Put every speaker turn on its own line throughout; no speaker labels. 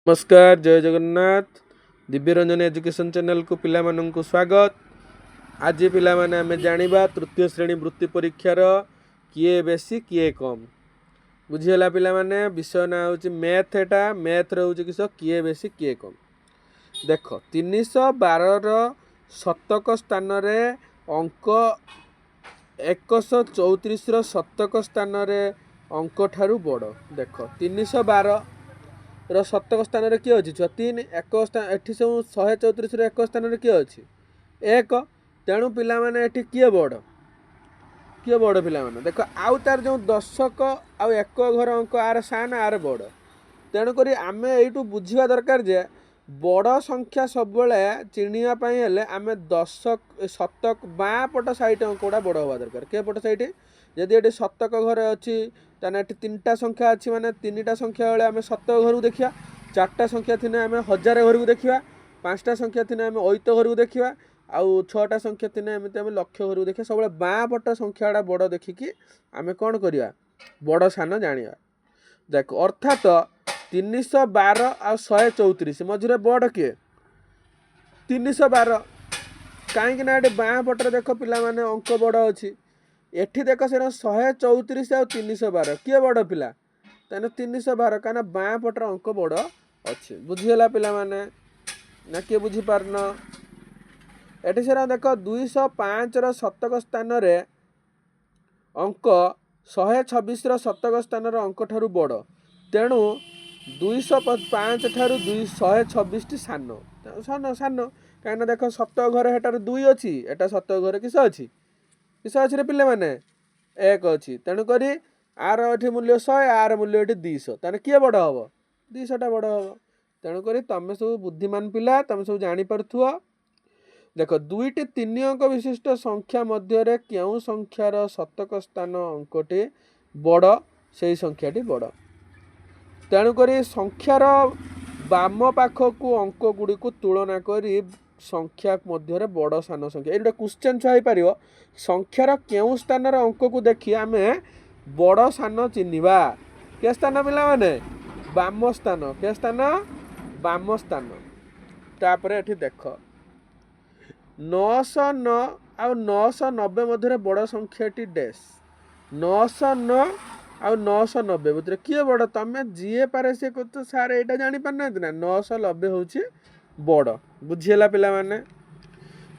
नमस्कार जय Jagannath Divyaranjan education channel को पिला माननकु स्वागत। आज पिला माने आमे जानिबा तृतीय श्रेणी वृत्ति परीक्षार किए बेसी किए कम बुझीगला। पिला माने विषय ना होची मैथ। एटा मैथ रहउची किस किए बेसी किए कम। देख 312 रो शतक स्थान रे अंक 134 रो शतक स्थान रे अंक ठारू बड़। देख 312 ର ଶତକ ସ୍ଥାନରେ କିଏ ଅଛି ଛୁଆ 3 ଏକ ସ୍ଥାନ ଏଠି ସବୁ 134 ର ଏକ ସ୍ଥାନରେ କିଏ ଅଛି 1। ତେଣୁ ପିଲାମାନେ ଏଠି କିଏ ବଡ଼ ପିଲାମାନେ ଦେଖ ଆଉ ତାର ଯେଉଁ ଦଶକ ଆଉ ଏକ ଘର ଅଙ୍କ ଆର ସାନ ଆର ବଡ଼। ତେଣୁକରି ଆମେ ଏଇଠୁ ବୁଝିବା ଦରକାର ଯେ ବଡ଼ ସଂଖ୍ୟା ସବୁବେଳେ ଚିହ୍ନିବା ପାଇଁ ହେଲେ ଆମେ ଶତକ ବାଁ ପଟ ସାଇଟ୍ ଅଙ୍କ ଗୁଡ଼ା ବଡ଼ ହେବା ଦରକାର। କେ ପଟ ସାଇଟ୍ ଯଦି ଏଠି ଶତକ ଘରେ ଅଛି ତାହେଲେ ଏଠି 3ଟା ସଂଖ୍ୟା ଅଛି ମାନେ 3ଟା ସଂଖ୍ୟା ବେଳେ ଆମେ ଶତକ ଘରକୁ ଦେଖିବା। 4ଟା ସଂଖ୍ୟା ଥିଲେ ଆମେ ହଜାର ଘରକୁ ଦେଖିବା। 5ଟା ସଂଖ୍ୟା ଥିଲେ ଆମେ ଅୟୁତ ଘରକୁ ଦେଖିବା। ଆଉ 6ଟା ସଂଖ୍ୟା ଥିଲେ ଏମିତି ଆମେ ଲକ୍ଷ ଘରକୁ ଦେଖିବା। ସବୁବେଳେ ବାଁ ପଟ ସଂଖ୍ୟା ଗୁଡ଼ା ବଡ଼ ଦେଖିକି ଆମେ କ'ଣ କରିବା ବଡ଼ ସାନ ଜାଣିବା। ଦେଖ ଅର୍ଥାତ 312 ଆଉ 134 ମଝିରେ ବଡ଼ କିଏ 312। କାହିଁକି ନା ଏଠି ବାଁ ପଟରେ ଦେଖ ପିଲାମାନେ ଅଙ୍କ ବଡ଼ ଅଛି। ଏଠି ଦେଖ ସେଟା 134 ଆଉ 312 କିଏ ବଡ଼ ପିଲା ତାହେଲେ 312 କାହିଁକିନା ବାଁ ପଟର ଅଙ୍କ ବଡ଼ ଅଛି। ବୁଝିଗଲା ପିଲାମାନେ ନା କିଏ ବୁଝିପାରୁନ? ଏଠି ସେଟା ଦେଖ 205 ର ଶତକ ସ୍ଥାନରେ ଅଙ୍କ 126 ର ଶତକ ସ୍ଥାନର ଅଙ୍କ ଠାରୁ ବଡ଼। ତେଣୁ 205 ଠାରୁ 126ଟି ସାନ କାହିଁକିନା ଦେଖ ଶତକ ଘରେ ହେଟାରେ 2 ଅଛି ଏଟା ଶତକ ଘରେ କିସ ଅଛି ରେ ପିଲାମାନେ 1 ଅଛି। ତେଣୁକରି ଆର ଏଠି ମୂଲ୍ୟ 100 ଆର ମୂଲ୍ୟ ଏଠି 200 ତାହେଲେ କିଏ ବଡ଼ ହବ 200ଟା ବଡ଼ ହବ। ତେଣୁକରି ତମେ ସବୁ ବୁଦ୍ଧିମାନ ପିଲା ତମେ ସବୁ ଜାଣିପାରୁଥିବ। ଦେଖ 2ଟି 3 ଅଙ୍କ ବିଶିଷ୍ଟ ସଂଖ୍ୟା ମଧ୍ୟରେ କେଉଁ ସଂଖ୍ୟାର ଶତକ ସ୍ଥାନ ଅଙ୍କଟି ବଡ଼ ସେଇ ସଂଖ୍ୟାଟି ବଡ଼। ତେଣୁକରି ସଂଖ୍ୟାର ବାମ ପାଖକୁ ଅଙ୍କ ଗୁଡ଼ିକୁ ତୁଳନା କରି ସଂଖ୍ୟା ମଧ୍ୟରେ ବଡ଼ ସାନ ସଂଖ୍ୟା ଏଇଟା କ୍ୱେଶ୍ଚନ୍ ହେଇପାରିବ। ସଂଖ୍ୟାର କେଉଁ ସ୍ଥାନର ଅଙ୍କକୁ ଦେଖି ଆମେ ବଡ଼ ସାନ ଚିହ୍ନିବା। କେ ସ୍ଥାନ ପିଲାମାନେ ବାମ ସ୍ଥାନ। କେ ସ୍ଥାନ ବାମ ସ୍ଥାନ। ତାପରେ ଏଠି ଦେଖ 909 ଆଉ 990 ମଧ୍ୟରେ ବଡ଼ ସଂଖ୍ୟାଟି ଡ୍ୟାସ୍। 909 ଆଉ 990 ଭିତରେ କିଏ ବଡ଼ ତମେ ଯିଏ ପାରେ ସିଏ କହୁଛ ସାର୍ ଏଇଟା ଜାଣିପାରୁନାହାନ୍ତି ନା 990 ହେଉଛି ବଡ଼। ବୁଝିହେଲା ପିଲାମାନେ?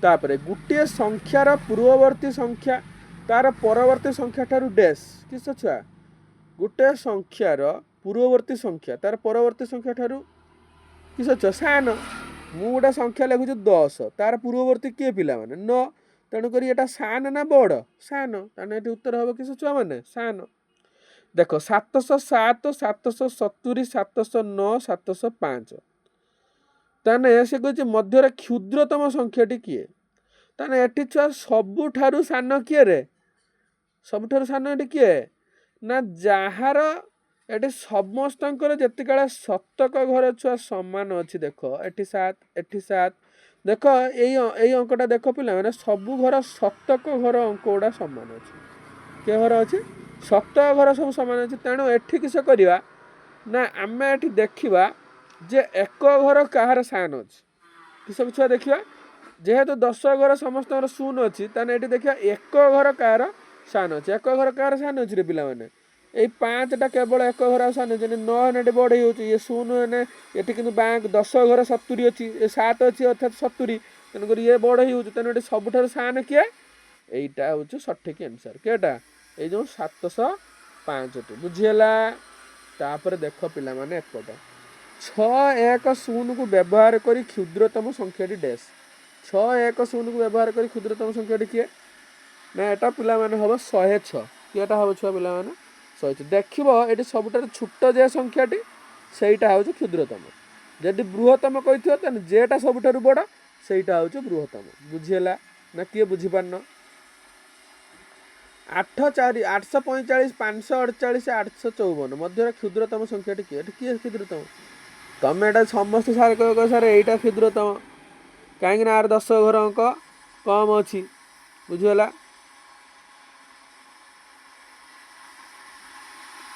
ତାପରେ ଗୋଟିଏ ସଂଖ୍ୟାର ପୂର୍ବବର୍ତ୍ତୀ ସଂଖ୍ୟା ତାର ପରବର୍ତ୍ତୀ ସଂଖ୍ୟା ଠାରୁ ଡ୍ୟାସ୍ କିସ ଛୁଆ ଗୋଟିଏ ସଂଖ୍ୟାର ପୂର୍ବବର୍ତ୍ତୀ ସଂଖ୍ୟା ତାର ପରବର୍ତ୍ତୀ ସଂଖ୍ୟା ଠାରୁ କିସ ଛୁଆ ସାନ। ମୁଁ ଗୋଟେ ସଂଖ୍ୟା ଲେଖୁଛି 10 ତାର ପୂର୍ବବର୍ତ୍ତୀ କିଏ ପିଲାମାନେ 9। ତେଣୁକରି ଏଟା ସାନ ନା ବଡ଼ ସାନ। ତାହେଲେ ଏଠି ଉତ୍ତର ହେବ କିସ ଛୁଆ ମାନେ ସାନ। ଦେଖ 707 770 709 705 ତାହେଲେ ସେ କହୁଛି ମଧ୍ୟରେ କ୍ଷୁଦ୍ରତମ ସଂଖ୍ୟାଟି କିଏ। ତାହେଲେ ଏଠି ଛୁଆ ସବୁଠାରୁ ସାନ କିଏ ରେ ସବୁଠାରୁ ସାନ ଏଠି କିଏ ନା ଯାହାର ଏଠି ସମସ୍ତଙ୍କର ଯେତିକାଳେ ଶତକ ଘର ଛୁଆ ସମାନ ଅଛି। ଦେଖ ଏଠି 7 ଏଠି 7 ଦେଖ ଏଇ ଅଙ୍କଟା ଦେଖ ପିଲାମାନେ ସବୁ ଘର ଶତକ ଘର ଅଙ୍କ ଗୁଡ଼ା ସମାନ ଅଛି। କେ ଘର ଅଛି ଶତକ ଘର ସବୁ ସମାନ ଅଛି। ତେଣୁ ଏଠି କିସ କରିବା ନା ଆମେ ଏଠି ଦେଖିବା ଯେ ଏକ ଘର କାହାର ସାନ ଅଛି କିସ ଛୁଆ ଦେଖିବା। ଯେହେତୁ 10 ଘର ସମସ୍ତଙ୍କର 0 ଅଛି ତାହେଲେ ଏଠି ଦେଖିବା ଏକ ଘର କାହାର ସାନ ଅଛି। ଏକ ଘର କାହାର ସାନ ଅଛି ରେ ପିଲାମାନେ ଏଇ 5ଟା କେବଳ ଏକ ଘର ସାନ ଅଛି। 9 ଏଠି ବଡ଼ ହେଇଯାଉଛି ଇଏ 0 ହେନେ ଏଠି କିନ୍ତୁ 10 ଘର 70 ଅଛି ଏ 7 ଅଛି ଅର୍ଥାତ୍ 70 ତେଣୁକରି ଇଏ ବଡ଼ ହେଇଯାଉଛି। ତେଣୁ ଏଠି ସବୁଠାରୁ ସାନ କିଏ ଏଇଟା ହେଉଛି ସଠିକ୍ ଆନ୍ସର କେଟା ଏଇ ଯେଉଁ 705ଟି। ବୁଝିହେଲା? ତାପରେ ଦେଖ ପିଲାମାନେ ଏପଟ 610କୁ ବ୍ୟବହାର କରି କ୍ଷୁଦ୍ରତମ ସଂଖ୍ୟାଟି ଡ୍ୟାସ୍। 610କୁ ବ୍ୟବହାର କରି କ୍ଷୁଦ୍ରତମ ସଂଖ୍ୟାଟି କିଏ ନା ଏଟା ପିଲାମାନେ ହେବ 106। କିଏଟା ହେବ ଛୁଆ ପିଲାମାନେ 106। ଦେଖିବ ଏଠି ସବୁଠାରୁ ଛୋଟ ଯେ ସଂଖ୍ୟାଟି ସେଇଟା ହେଉଛି କ୍ଷୁଦ୍ରତମ। ଯଦି ବୃହତ୍ତମ କହିଥିବ ତାହେଲେ ଯେଟା ସବୁଠାରୁ ବଡ଼ ସେଇଟା ହେଉଛି ବୃହତ୍ତମ। ବୁଝିହେଲା ନା କିଏ ବୁଝିପାରୁନ? 845 548 854 ମଧ୍ୟରେ କ୍ଷୁଦ୍ରତମ ସଂଖ୍ୟାଟି କିଏ ଏଠି କିଏ କ୍ଷୁଦ୍ରତମ ତମେ ଏଟା ସମସ୍ତେ ସାର୍ କହିବ ସାର୍ ଏଇଟା କ୍ଷୁଦ୍ରତମ କାହିଁକି ନା ଆର 10 ଘର ଅଙ୍କ କମ୍ ଅଛି। ବୁଝିହେଲା?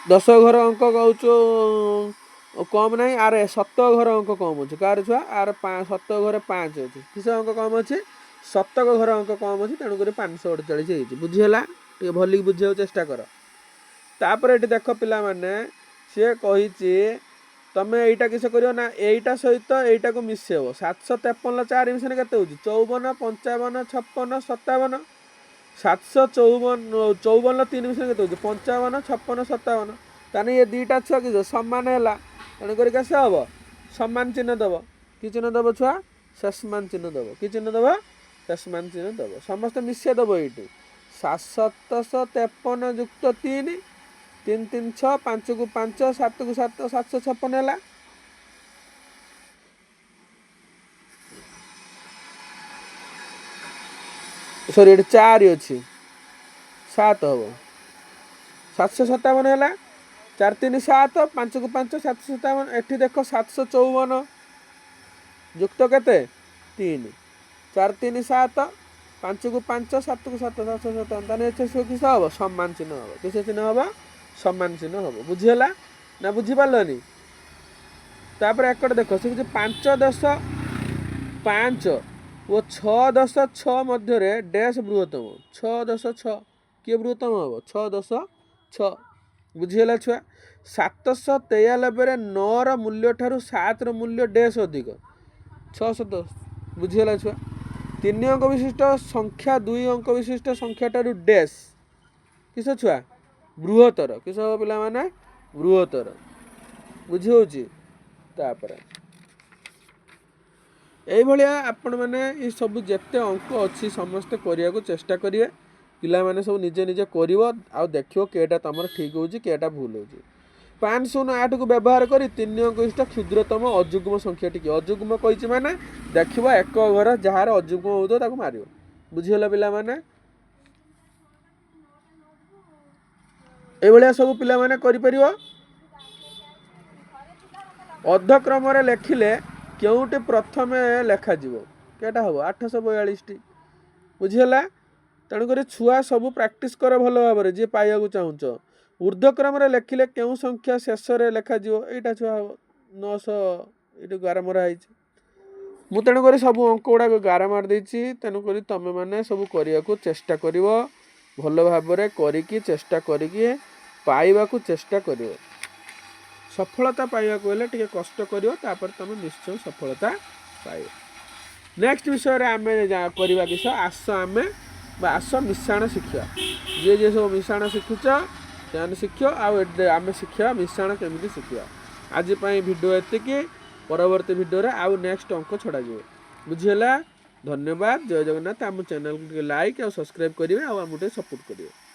10 ଘର ଅଙ୍କ କହୁଛୁ कम ना आर 7 घर अंक कम अच्छे कार छुआ आर 7 घरे 5 अच्छे किस अंक कम अच्छे 7 घर अंक कम अच्छे तेणुक 548 बुझीगला टे भल बुझे चेष्टा कर तापर ये देख पिला माने सी कही तमें यहीटा किस कर ना यहीटा सहित यहीटा को मिसेब 753 4 मिशन के 54 55 56 57 754 3 मिशन के 55 56 57 ताने ये दीटा छुआ कि सामान है तेणुक कैसे हम सम्मान चिन्ह दब कि चिन्ह दब छुआ सस्मान चिन्ह दब कि चिन्ह दब सस्मान चिन्ह दब समस्त मिसे दब ये 753 युक्त 3 3 3 6 5 को 5 7 को 7 756 है सॉरी ये 4 अच्छी 7 हम 757 है 4 3 7 5 को 5 757 एठी देख 754 युक्त केते 3 4 3 7 5 को 5 7 को 7 757 ताने किस हम सम्मान चिन्ह हम किस चिन्ह हम सम्मान चिन्ह हम बुझीगला ना बुझी पारलनी तापर एकड़ देख से 5 10 5 और 6 10 6 मध्य डैश बृहत्तम 6 10 6 किए बृहत्तम हम 6 10 6 बुझीगला छुआ 793 9 मूल्य ठारू 7 मूल्य डैश अधिक 610 बुझीगला छुआ 3 अंक विशिष्ट संख्या 2 अंक विशिष्ट संख्या ठारू डैश किस छुआ बृहत्तर किस हम पिला माने बृहत्तर बुझी होची तापर यही भाया आपण मैंने ये सब जिते अंक अच्छी समस्ते करने को चेष्टा करेंगे पिला माने सब निजे निजे कर देखो केटा तुम ठीक हो केटा भूल हो 508 को व्यवहार कर 3 अंक विशिष्ट क्षुद्रतम अजुग्म संख्या टी अजुग्म कही मैंने देख एक घर जार अजुग्म हो मार बुझीगला पिला माने ये सब पिला माने करि अधक्रम लेखिले क्योंटे प्रथम लेखा केटा हम 842 टी बुझीगला तेणुक छुआ सब प्रैक्टिस कर भल भाव जी पाइबा चाहूच ऊर्ध्वक्रम लेखिले क्यों संख्या शेष लेखा यहाँ छुआ हम 900 ये गार मराई मु तेणुक सब अंक गुड़ाक गार मार देती तेणुक तुम मैंने सब करने को चेष्टा कर भल भाव करी चेष्टा करी पाइबा चेष्टा कर सफलता पाइबा हेल्ले टे कष्ट कर तुम निश्चय सफलता पाइब नेक्स्ट विषय आम करवा किस आस आम आस मिश्रण शिक्षा जी जी सब मिश्रण शिखुच से शिख आम शिखा मिश्रण केमी शिखा आज भिडियो एति परवर्ती भिडियो आउ नेक्स्ट अंक छड़ा बुझीगला धन्यवाद जय जगन्नाथ आम चैनल को लाइक और सब्सक्राइब करेंगे आम सपोर्ट करेंगे।